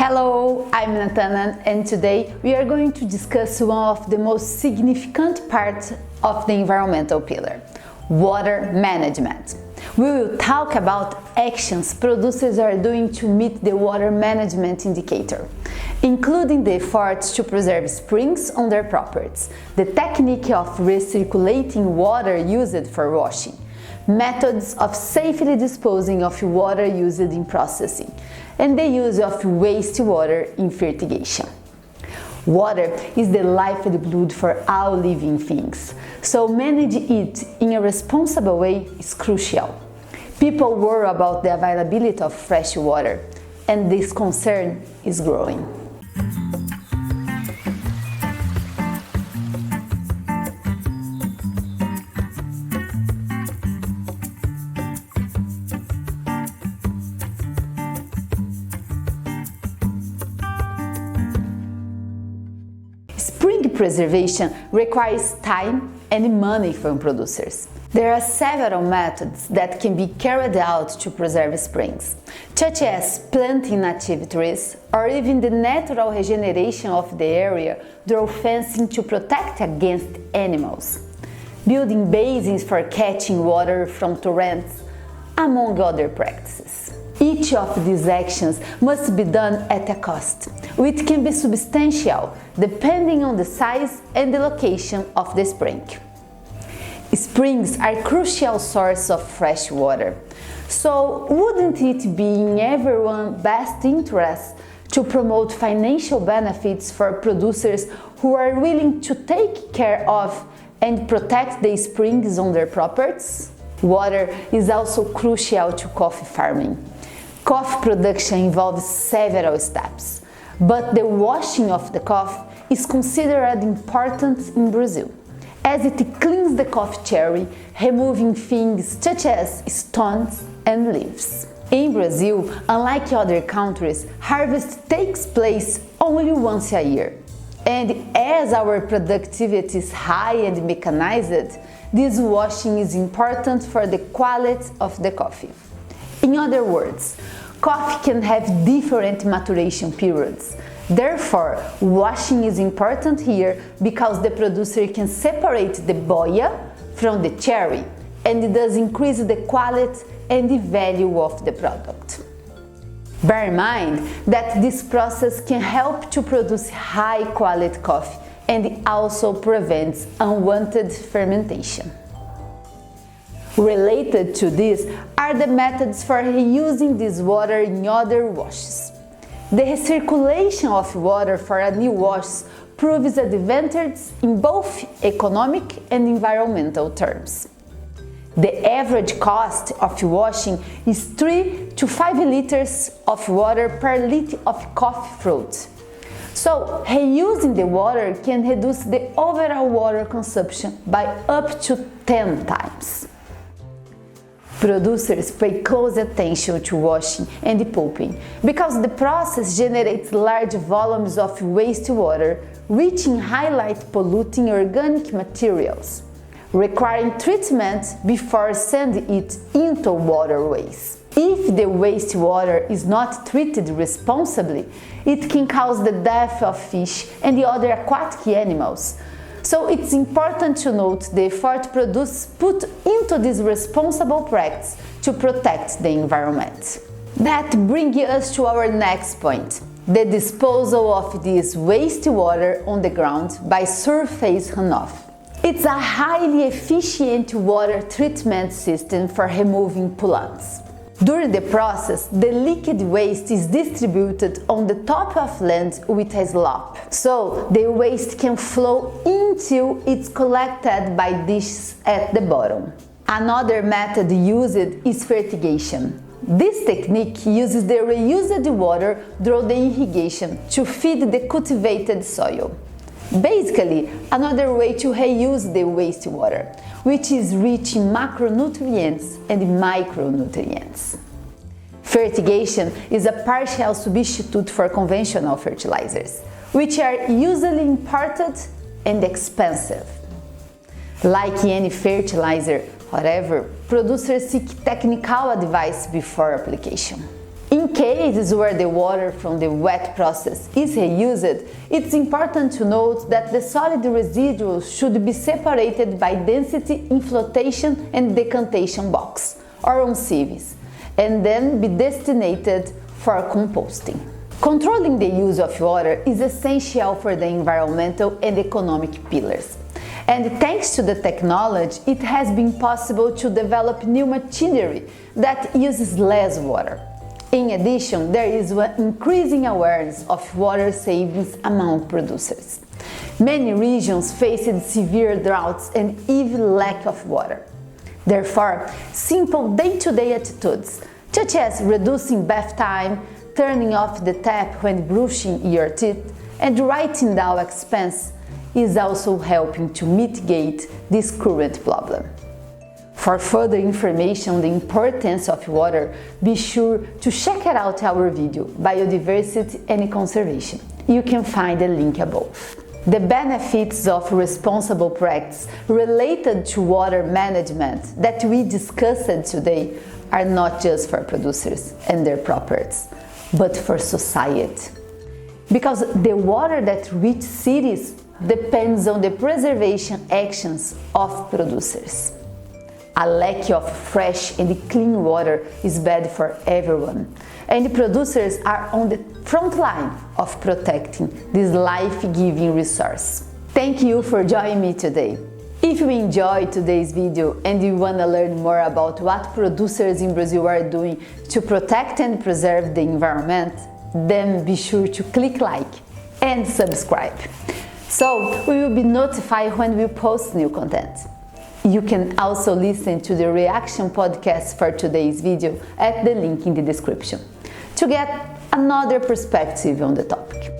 Hello, I'm Nathana, and today we are going to discuss one of the most significant parts of the environmental pillar, water management. We will talk about actions producers are doing to meet the water management indicator, including the efforts to preserve springs on their properties, the technique of recirculating water used for washing, methods of safely disposing of water used in processing, and the use of wastewater in fertigation. Water is the lifeblood for all living things, so managing it in a responsible way is crucial. People worry about the availability of fresh water, and this concern is growing. Spring preservation requires time and money from producers. There are several methods that can be carried out to preserve springs, such as planting native trees or even the natural regeneration of the area through fencing to protect against animals, building basins for catching water from torrents, among other practices. Each of these actions must be done at a cost, which can be substantial depending on the size and the location of the spring. Springs are a crucial source of fresh water, so wouldn't it be in everyone's best interest to promote financial benefits for producers who are willing to take care of and protect the springs on their properties? Water is also crucial to coffee farming. Coffee production involves several steps, but the washing of the coffee is considered important in Brazil, as it cleans the coffee cherry, removing things such as stones and leaves. In Brazil, unlike other countries, harvest takes place only once a year. And as our productivity is high and mechanized, this washing is important for the quality of the coffee. In other words, coffee can have different maturation periods. Therefore, washing is important here because the producer can separate the boia from the cherry, and it does increase the quality and the value of the product. Bear in mind that this process can help to produce high quality coffee and also prevents unwanted fermentation. Related to this are the methods for reusing this water in other washes. The recirculation of water for a new wash proves advantageous in both economic and environmental terms. The average cost of washing is 3 to 5 liters of water per liter of coffee fruit. So, reusing the water can reduce the overall water consumption by up to 10 times. Producers pay close attention to washing and pulping because the process generates large volumes of wastewater, which highlight polluting organic materials, requiring treatment before sending it into waterways. If the wastewater is not treated responsibly, it can cause the death of fish and the other aquatic animals. So it's important to note the effort producers put into this responsible practice to protect the environment. That brings us to our next point, the disposal of this wastewater on the ground by surface runoff. It's a highly efficient water treatment system for removing pollutants. During the process, the liquid waste is distributed on the top of land with a slope, so the waste can flow until it's collected by dishes at the bottom. Another method used is fertigation. This technique uses the reused water through the irrigation to feed the cultivated soil. Basically, another way to reuse the wastewater, which is rich in macronutrients and micronutrients. Fertigation is a partial substitute for conventional fertilizers, which are usually imported and expensive. Like any fertilizer, however, producers seek technical advice before application. In cases where the water from the wet process is reused, it's important to note that the solid residuals should be separated by density in flotation and decantation box, or on sieves, and then be destined for composting. Controlling the use of water is essential for the environmental and economic pillars. And thanks to the technology, it has been possible to develop new machinery that uses less water. In addition, there is an increasing awareness of water savings among producers. Many regions faced severe droughts and even lack of water. Therefore, simple day-to-day attitudes, such as reducing bath time, turning off the tap when brushing your teeth, and writing down expense, is also helping to mitigate this current problem. For further information on the importance of water, be sure to check out our video, Biodiversity and Conservation. You can find the link above. The benefits of responsible practice related to water management that we discussed today are not just for producers and their properties, but for society. Because the water that reaches cities depends on the preservation actions of producers. A lack of fresh and clean water is bad for everyone, and the producers are on the front line of protecting this life-giving resource. Thank you for joining me today. If you enjoyed today's video and you want to learn more about what producers in Brazil are doing to protect and preserve the environment, then be sure to click like and subscribe, so we will be notified when we post new content. You can also listen to the reaction podcast for today's video at the link in the description to get another perspective on the topic.